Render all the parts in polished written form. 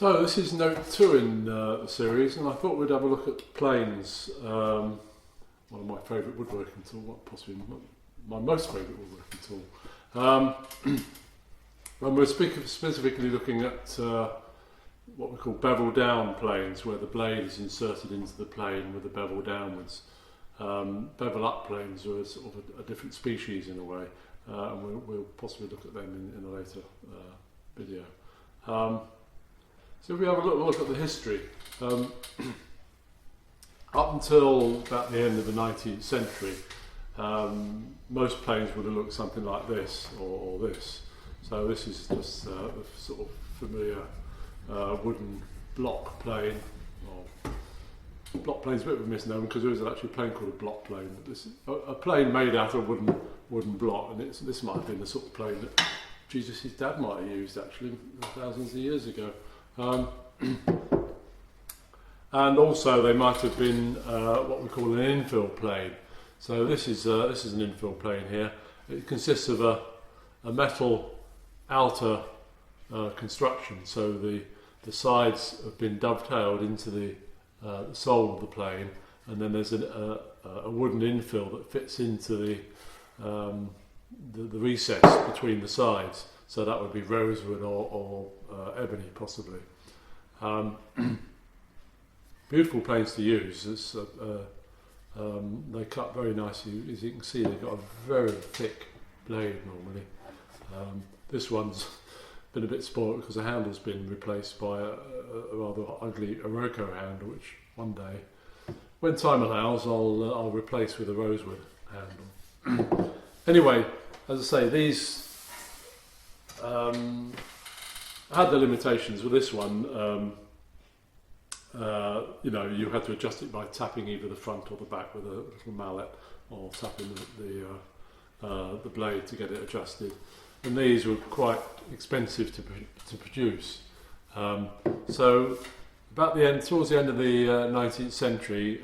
So this is note 2 in the series, and I thought we'd have a look at planes, one of my favourite woodworking tool, possibly my most favourite woodworking tool. And we're specifically looking at what we call bevel down planes, where the blade is inserted into the plane with the bevel downwards. Bevel up planes are sort of a different species in a way, and we'll possibly look at them in a later video. So if we have a little look at the history, up until about the end of the 19th century, most planes would have looked something like this or this. So this is just the sort of familiar wooden block plane. Block plane's a bit of a misnomer because there is actually a plane called a block plane. But this is a plane made out of wooden block, and this might have been the sort of plane that Jesus' dad might have used actually thousands of years ago. And also they might have been what we call an infield plane. So this is an infield plane here. It consists of a metal outer construction. So the sides have been dovetailed into the sole of the plane, and then there's a wooden infill that fits into the recess between the sides. So that would be rosewood or ebony possibly. Beautiful planes to use. They cut very nicely. As you can see, they've got a very thick blade normally. This one's been a bit spoilt because the handle's been replaced by a rather ugly Iroko handle, which one day, when time allows, I'll replace with a rosewood handle. Anyway, as I say, these had the limitations with this one. You had to adjust it by tapping either the front or the back with a little mallet, or tapping the blade to get it adjusted. And these were quite expensive to produce. So about towards the end of the 19th century,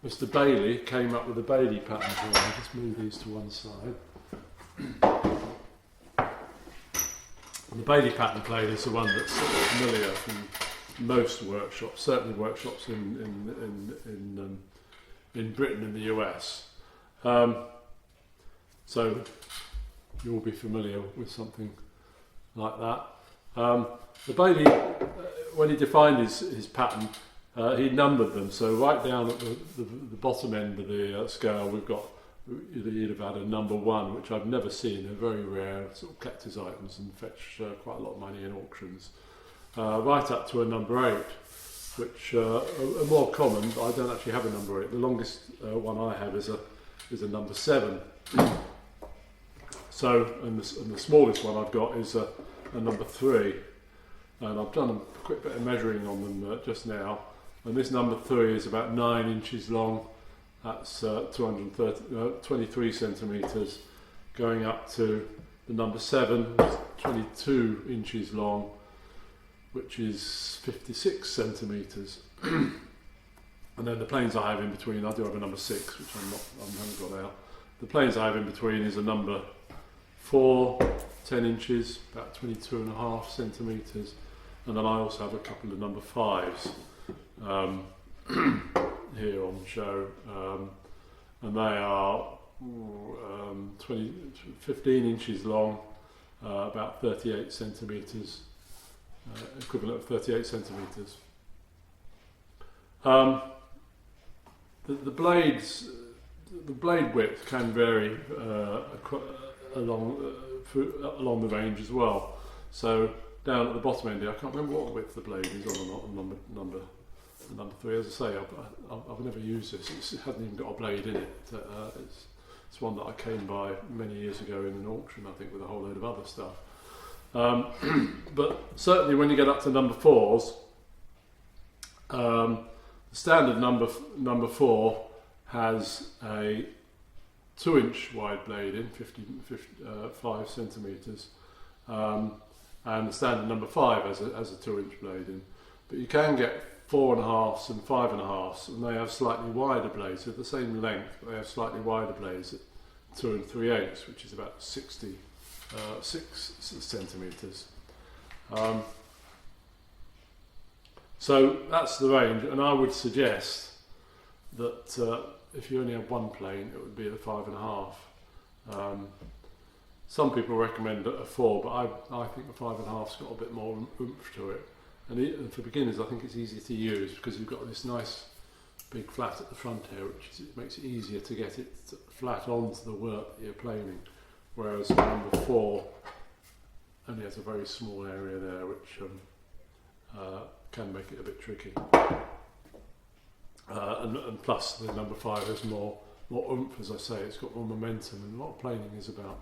Mr. Bailey came up with the Bailey pattern. I'll just move these to one side. And the Bailey pattern plane is the one that's familiar from most workshops, certainly workshops in Britain and the US. So you'll be familiar with something like that. The Bailey, when he defined his pattern, he numbered them. So right down at the bottom end of the scale, we've got, you'd have had a number 1, which I've never seen. They're very rare, sort of collector's items, and fetch quite a lot of money in auctions. Right up to a number 8, which are more common, but I don't actually have a number 8. The longest one I have is a number 7. So, and the smallest one I've got is a number 3. And I've done a quick bit of measuring on them just now. And this number 3 is about 9 inches long. That's 23 centimetres, going up to the number 7, 22 inches long, which is 56 centimetres. And then the planes I have in between, I do have a number 6, which I haven't got out. The planes I have in between is a number 4, 10 inches, about 22.5 centimetres. And then I also have a couple of number 5s here on show. And they are 15 inches long, about 38 centimetres. Equivalent of 38 centimetres. The blade width can vary along the range as well. So down at the bottom end here, I can't remember what width the blade is on number 3. As I say, I've never used this. It hasn't even got a blade in it. It's one that I came by many years ago in an auction, I think, with a whole load of other stuff. But certainly when you get up to number 4s, the standard number 4 has a 2-inch wide blade in, 5 centimetres, and the standard number 5 has a 2-inch blade in. But you can get 4.5s and 5.5s, and they have slightly wider blades. They're the same length, but they have slightly wider blades at 2 3/8, which is about 6 centimetres. So that's the range, and I would suggest that if you only have one plane, it would be at a 5.5. Some people recommend a 4, but I think a 5.5's got a bit more oomph to it. And for beginners, I think it's easy to use because you've got this nice big flat at the front here, which makes it easier to get it flat onto the work that you're planing. Whereas number 4 only has a very small area there, which can make it a bit tricky. And plus, the number 5 has more oomph, as I say. It's got more momentum, and a lot of planing is about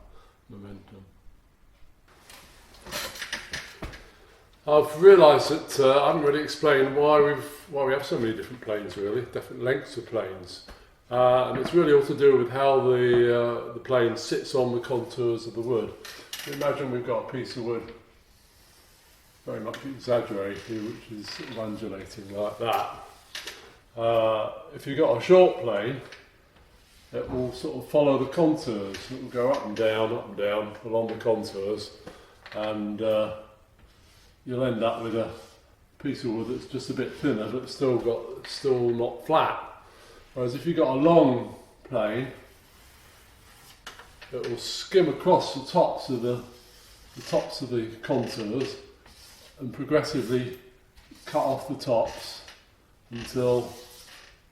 momentum. I've realised that I haven't really explained why we have so many different planes, really, different lengths of planes, and it's really all to do with how the plane sits on the contours of the wood. Imagine we've got a piece of wood, very much exaggerated, which is sort of undulating like that. If you've got a short plane, it will sort of follow the contours. It will go up and down along the contours, and you'll end up with a piece of wood that's just a bit thinner, but still not flat. Whereas if you've got a long plane, it will skim across the tops of the contours and progressively cut off the tops until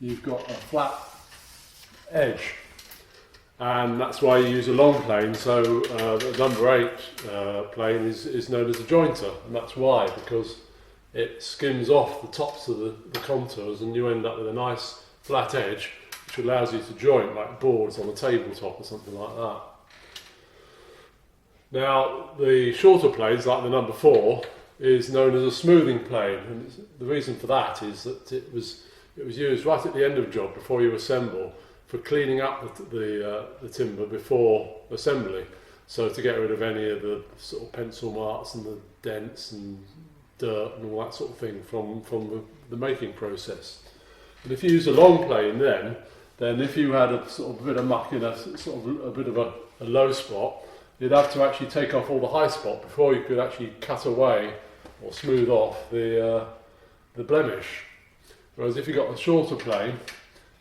you've got a flat edge. And that's why you use a long plane. So the number 8 plane is known as a jointer, and that's why, because it skims off the tops of the contours, and you end up with a nice flat edge, which allows you to joint like boards on a tabletop or something like that. Now, the shorter planes, like the number 4, is known as a smoothing plane, and the reason for that is that it was used right at the end of a job before you assemble, for cleaning up the timber before assembly, so to get rid of any of the sort of pencil marks and the dents and dirt and all that sort of thing from the making process. And if you use a long plane, then if you had a sort of bit of muck in a sort of a bit of a low spot, you'd have to actually take off all the high spot before you could actually cut away or smooth off the blemish. Whereas if you've got a shorter plane,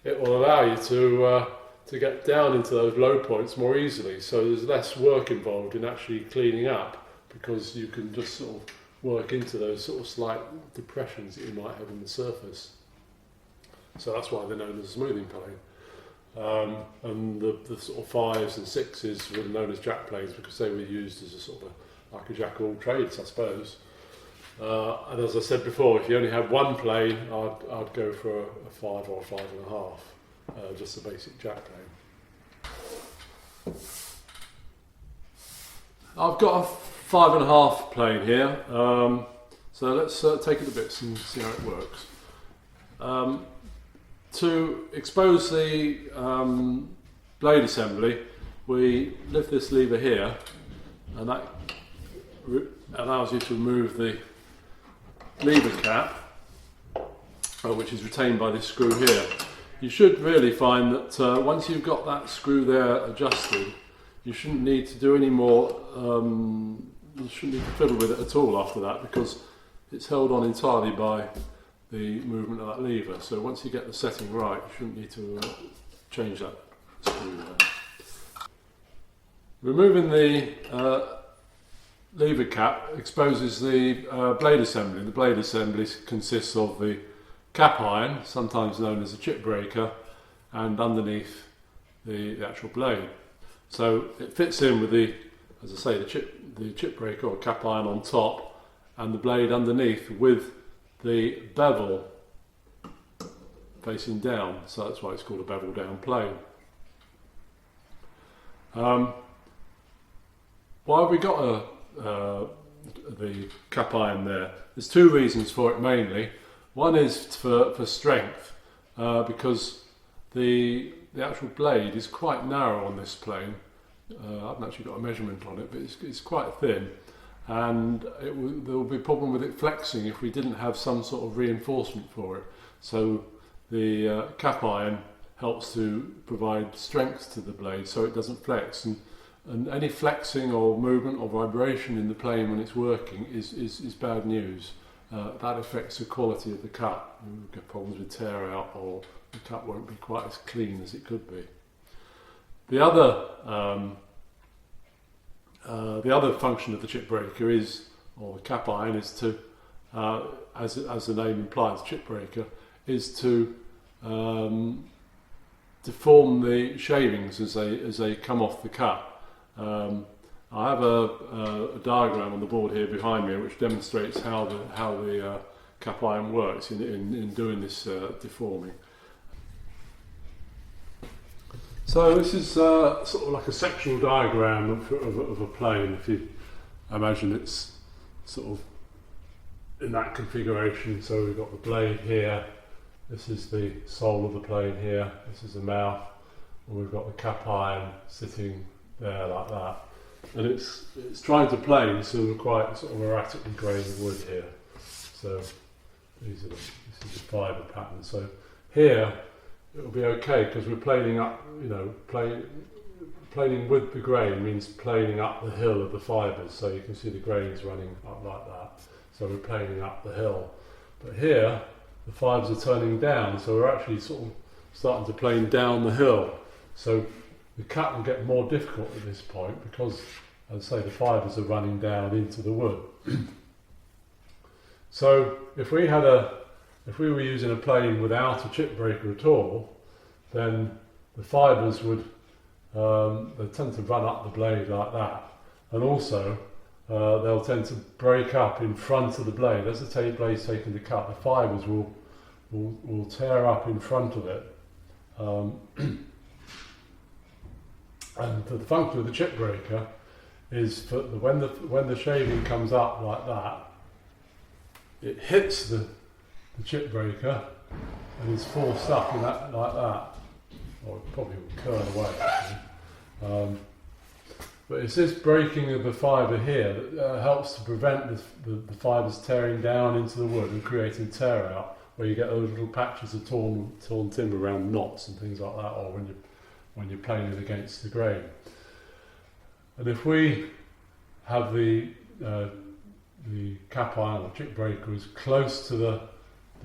it will allow you to get down into those low points more easily. So there's less work involved in actually cleaning up, because you can just sort of work into those sort of slight depressions that you might have in the surface. So that's why they're known as a smoothing plane. And the sort of 5s and 6s were known as jack planes because they were used as a sort of like a jack of all trades, I suppose. And as I said before, if you only had one plane, I'd go for a 5 or a 5.5, just a basic jack plane. I've got a 5.5 plane here, so let's take it to bits and see how it works. To expose the blade assembly, we lift this lever here, and that allows you to remove the lever cap, which is retained by this screw here. You should really find that once you've got that screw there adjusted, you shouldn't need to do any more, you shouldn't need to fiddle with it at all after that, because it's held on entirely by the movement of that lever. So once you get the setting right, you shouldn't need to change that screw there. Removing the lever cap exposes the blade assembly. The blade assembly consists of the cap iron, sometimes known as a chip breaker, and underneath the actual blade. So it fits in with the, as I say, the chip breaker or cap iron on top, and the blade underneath with the bevel facing down. So that's why it's called a bevel down plane. Why have we got the cap iron there? There's two reasons for it mainly. One is for strength, because the actual blade is quite narrow on this plane. I haven't actually got a measurement on it, but it's quite thin, and there will be a problem with it flexing if we didn't have some sort of reinforcement for it. So the cap iron helps to provide strength to the blade so it doesn't flex, and any flexing or movement or vibration in the plane when it's working is bad news, that affects the quality of the cut. You get problems with tear out, or the cut won't be quite as clean as it could be. The other function of the chip breaker is, or the cap iron, is to, as the name implies, chip breaker, is to deform the shavings as they come off the cut. I have a diagram on the board here behind me which demonstrates how the cap iron works in doing this deforming. So this is sort of like a sectional diagram of a plane. If you imagine it's sort of in that configuration, so we've got the blade here, this is the sole of the plane here, this is the mouth, and we've got the cap iron sitting there like that. And it's trying to plane some quite sort of erratically grained wood here. So this is the fibre pattern. So here it'll be okay because we're planing up, planing with the grain means planing up the hill of the fibres. So you can see the grains running up like that. So we're planing up the hill. But here the fibres are turning down, so we're actually sort of starting to plane down the hill. So the cut will get more difficult at this point because, as I say, the fibres are running down into the wood. So if we were using a plane without a chip breaker at all, then the fibres would they tend to run up the blade like that, and also they'll tend to break up in front of the blade. As the blade's taking the cut, the fibres will tear up in front of it. And the function of the chip breaker is for when the shaving comes up like that, it hits the chip breaker and is forced up in that like that, or it probably will curl away actually. But it's this breaking of the fibre here that helps to prevent the fibres tearing down into the wood and creating tear out, where you get those little patches of torn timber around knots and things like that, or when you're planing against the grain. And if we have the cap iron or chip breaker as close to the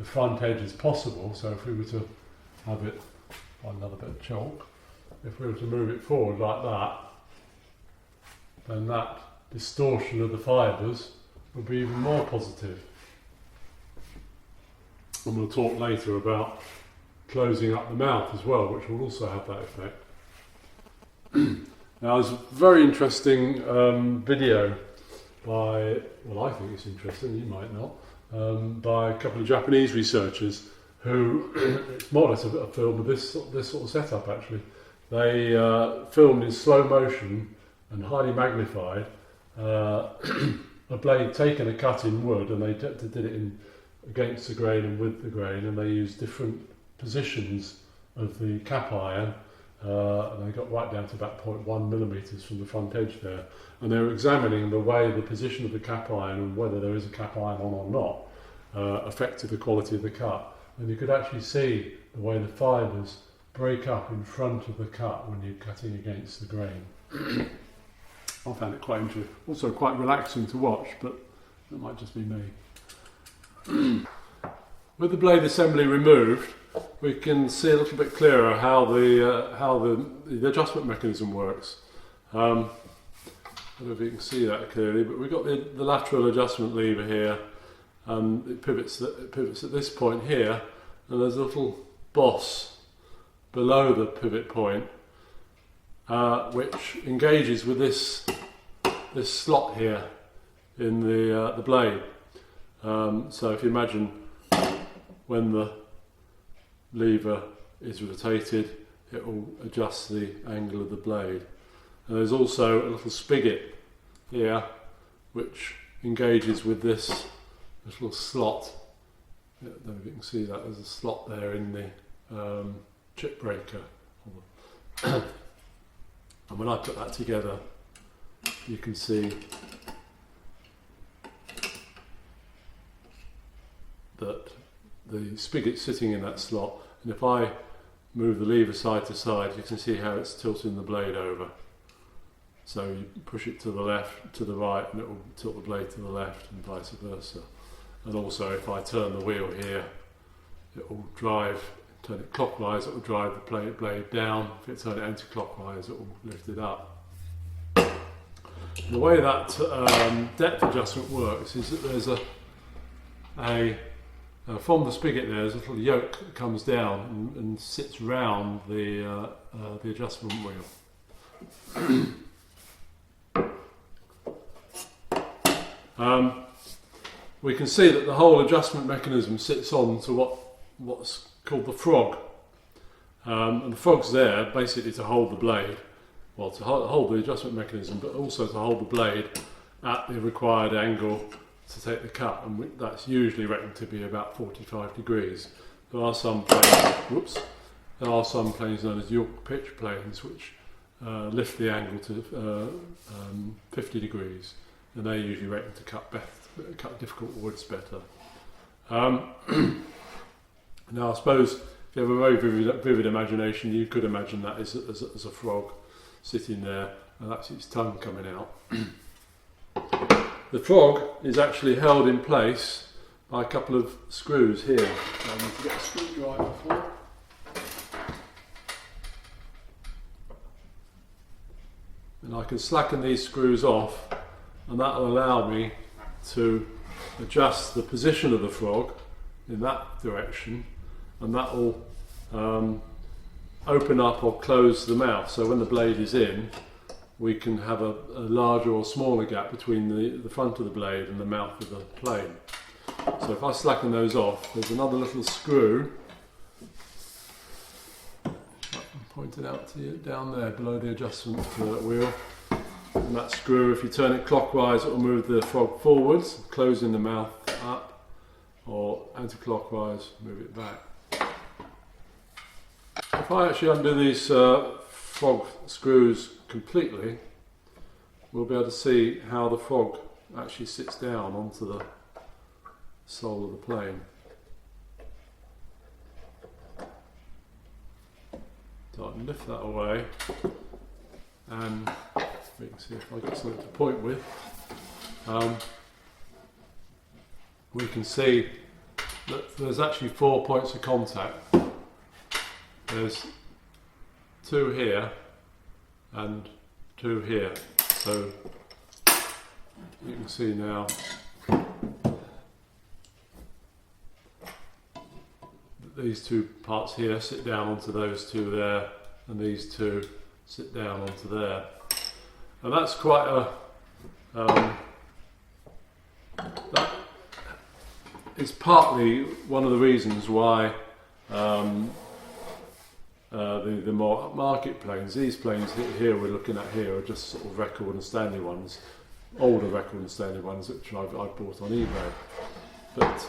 front edge as possible, so if we were to have it on another bit of chalk, if we were to move it forward like that, then that distortion of the fibres would be even more positive. And we'll talk later about closing up the mouth as well, which will also have that effect. Now there's a very interesting video by, well, I think it's interesting, you might not, by a couple of Japanese researchers who, it's more or less a film of this sort of setup actually. They filmed in slow motion and highly magnified a blade taking a cut in wood, and they did it against the grain and with the grain, and they used different positions of the cap iron, and they got right down to about 0.1 millimetres from the front edge there, and they were examining the way the position of the cap iron and whether there is a cap iron on or not affected the quality of the cut. And you could actually see the way the fibres break up in front of the cut when you're cutting against the grain. I found it quite interesting, also quite relaxing to watch, but that might just be me. With the blade assembly removed, we can see a little bit clearer how the adjustment mechanism works. I don't know if you can see that clearly, but we've got the lateral adjustment lever here, and it pivots at this point here, and there's a little boss below the pivot point, which engages with this slot here in the blade. So if you imagine when the lever is rotated, it will adjust the angle of the blade. And there's also a little spigot here which engages with this little slot. I don't know if you can see that, there's a slot there in the chip breaker. And when I put that together, you can see that the spigot's sitting in that slot, and if I move the lever side to side, you can see how it's tilting the blade over. So you push it to the left, to the right, and it will tilt the blade to the left, and vice versa. and also if I turn the wheel here, it will turn it clockwise, it will drive the blade down. If it turn it anti-clockwise, it will lift it up. The way that depth adjustment works is that there's from the spigot there's a little yoke that comes down and sits round the adjustment wheel. We can see that the whole adjustment mechanism sits on to what's called the frog. And the frog's there basically to hold the blade, well, to hold the adjustment mechanism, but also to hold the blade at the required angle to take the cut, and that's usually reckoned to be about 45 degrees. There are some planes, known as York pitch planes, which lift the angle to 50 degrees, and they're usually reckoned to cut difficult woods better. Now, I suppose if you have a very vivid imagination, you could imagine that as a frog sitting there, and that's its tongue coming out. The frog is actually held in place by a couple of screws here. I need to get a screwdriver for. And I can slacken these screws off, and that will allow me to adjust the position of the frog in that direction, and that will open up or close the mouth. So when the blade is in, we can have a larger or smaller gap between the front of the blade and the mouth of the plane. So if I slacken those off, there's another little screw pointed out to you down there below the adjustment wheel. And that screw, if you turn it clockwise, it will move the frog forwards, closing the mouth up, or anti-clockwise, move it back. If I actually undo these frog screws completely, we'll be able to see how the frog actually sits down onto the sole of the plane. So I can lift that away, and we can see if I get something to point with. We can see that there's actually 4 points of contact. There's 2 here and 2 here. So you can see now that these 2 parts here sit down onto those 2 there, and these 2 sit down onto there. And that's quite that is partly one of the reasons why the more market planes, these planes here we're looking at here are just sort of record and standing ones, older record and standing ones which I've bought on eBay. But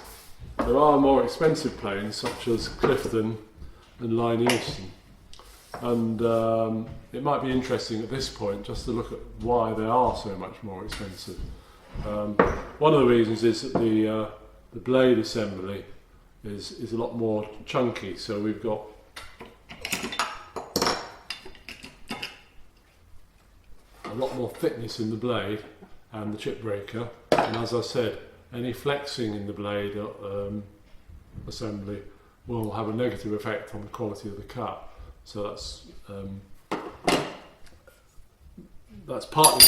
there are more expensive planes such as Clifton and Lie-Nielsen, and it might be interesting at this point just to look at why they are so much more expensive. One of the reasons is that the blade assembly is a lot more chunky, so we've got a lot more thickness in the blade and the chip breaker, and as I said, any flexing in the blade assembly will have a negative effect on the quality of the cut. So that's partly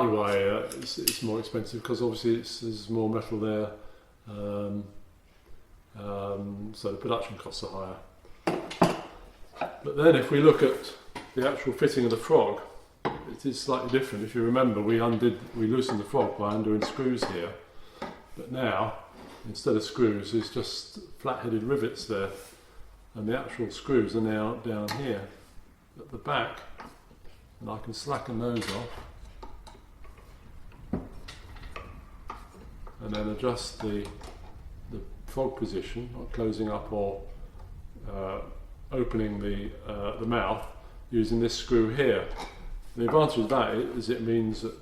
why it's more expensive, because obviously there's more metal there, so the production costs are higher. But then if we look at the actual fitting of the frog, it is slightly different. If you remember, we loosened the frog by undoing screws here, but now instead of screws there's just flat-headed rivets there, and the actual screws are now down here at the back, and I can slacken those off and then adjust the frog position, or closing up or opening the mouth using this screw here. The advantage of that is it means that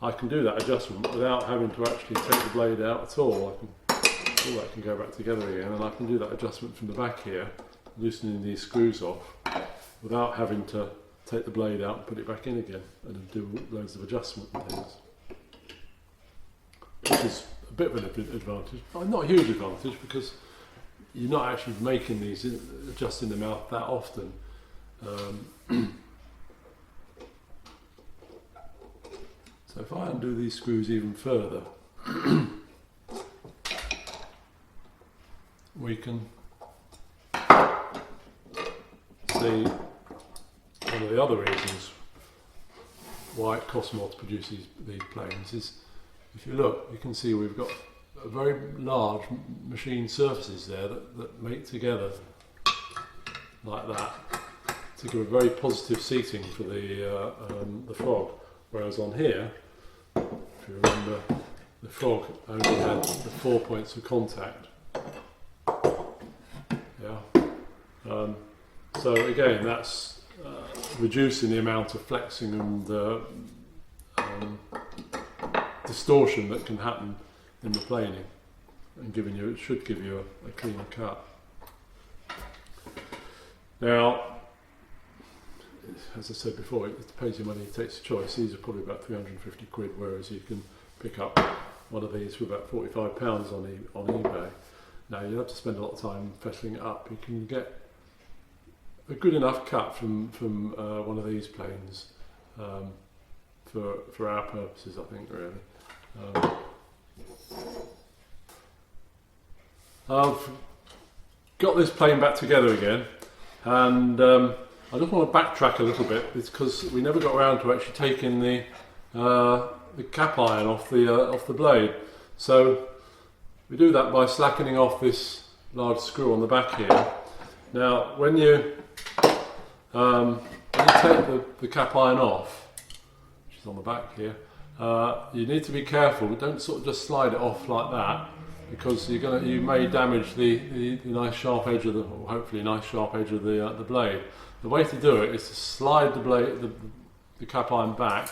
I can do that adjustment without having to actually take the blade out at all. All that can go back together again, and I can do that adjustment from the back here, loosening these screws off without having to take the blade out and put it back in again and do loads of adjustment and things. which is a bit of an advantage, but not a huge advantage because you're not actually making these, adjusting them out that often. So if I undo these screws even further, we can see one of the other reasons why it costs more to produce these planes is, if you look, you can see we've got a very large machine surfaces there that make together like that to give a very positive seating for the frog. Whereas on here, if you remember, the frog only had the 4 points of contact. Yeah. So again, that's reducing the amount of flexing and distortion that can happen in the planing, and it should give you a cleaner cut. Now, as I said before, it pays your money, it takes a choice. These are probably about 350 quid, whereas you can pick up one of these for about £45 on eBay. Now, you have to spend a lot of time fettling it up. You can get a good enough cut from one of these planes for our purposes, I think, really. I've got this plane back together again, and I just want to backtrack a little bit because we never got around to actually taking the cap iron off the blade. So we do that by slackening off this large screw on the back here. Now, when you take the cap iron off, which is on the back here, you need to be careful. Don't sort of just slide it off like that, because you may damage the nice sharp edge of or hopefully nice sharp edge of the blade. The way to do it is to slide the cap iron back,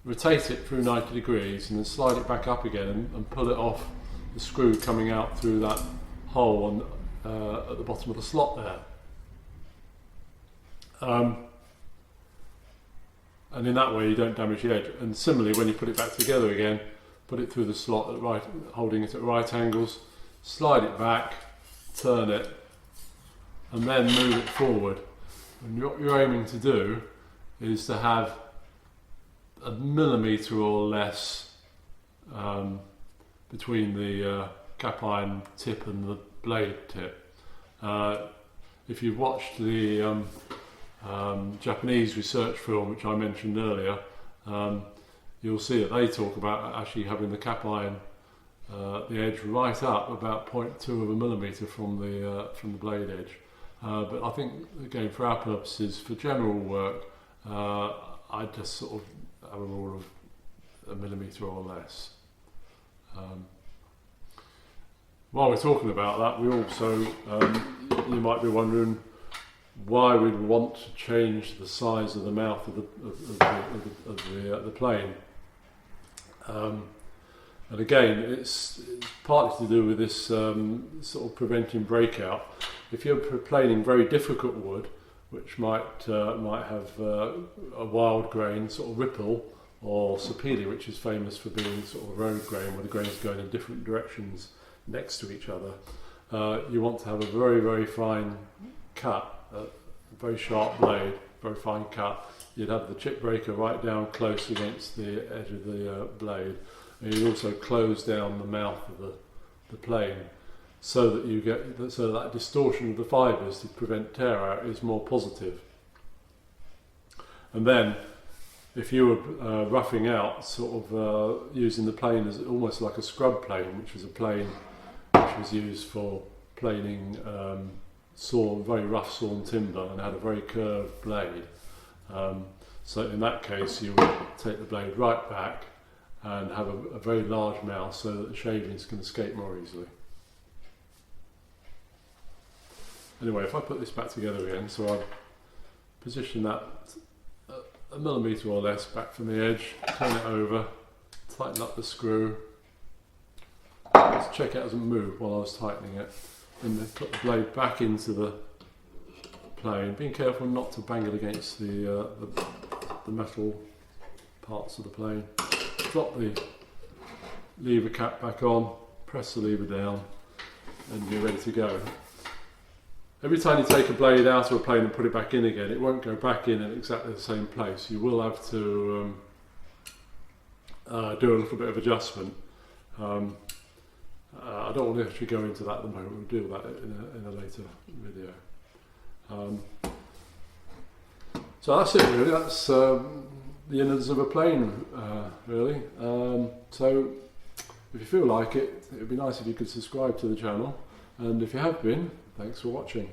rotate it through 90 degrees, and then slide it back up again and pull it off the screw coming out through that hole at the bottom of the slot there. And in that way you don't damage the edge. And similarly, when you put it back together again, put it through the slot holding it at right angles, slide it back, turn it, and then move it forward. And what you're aiming to do is to have a millimetre or less between the cap iron tip and the blade tip. If you've watched the Japanese research film, which I mentioned earlier, you'll see that they talk about actually having the cap iron, the edge right up about 0.2 of a millimetre from the blade edge. But I think, again, for our purposes, for general work, I just sort of have a rule of a millimetre or less. While we're talking about that, we also, you might be wondering why we'd want to change the size of the mouth of the plane. And again, it's partly to do with this sort of preventing breakout. If you're planing very difficult wood, which might have a wild grain, sort of ripple, or sapele, which is famous for being sort of road grain, where the grains going in different directions next to each other, you want to have a very, very fine cut, a very sharp blade, very fine cut. You'd have the chip breaker right down close against the edge of the blade, and you'd also close down the mouth of the plane, so that you get that distortion of the fibres to prevent tear out is more positive. And then, if you were roughing out, sort of using the plane as almost like a scrub plane, which was a plane which was used for planing very rough sawn timber and had a very curved blade. So in that case, you would take the blade right back and have a very large mouth so that the shavings can escape more easily. Anyway, if I put this back together again, so I've positioned that a millimetre or less back from the edge, turn it over, tighten up the screw, let's check it hasn't moved while I was tightening it, and then put the blade back into the plane, being careful not to bang it against the metal parts of the plane. Drop the lever cap back on, press the lever down, and you're ready to go. Every time you take a blade out of a plane and put it back in again, it won't go back in exactly the same place. You will have to do a little bit of adjustment. I don't want to actually go into that at the moment. We'll do that in a later video. So that's it really. That's the innards of a plane really. So if you feel like it, it would be nice if you could subscribe to the channel, and if you have been, thanks for watching.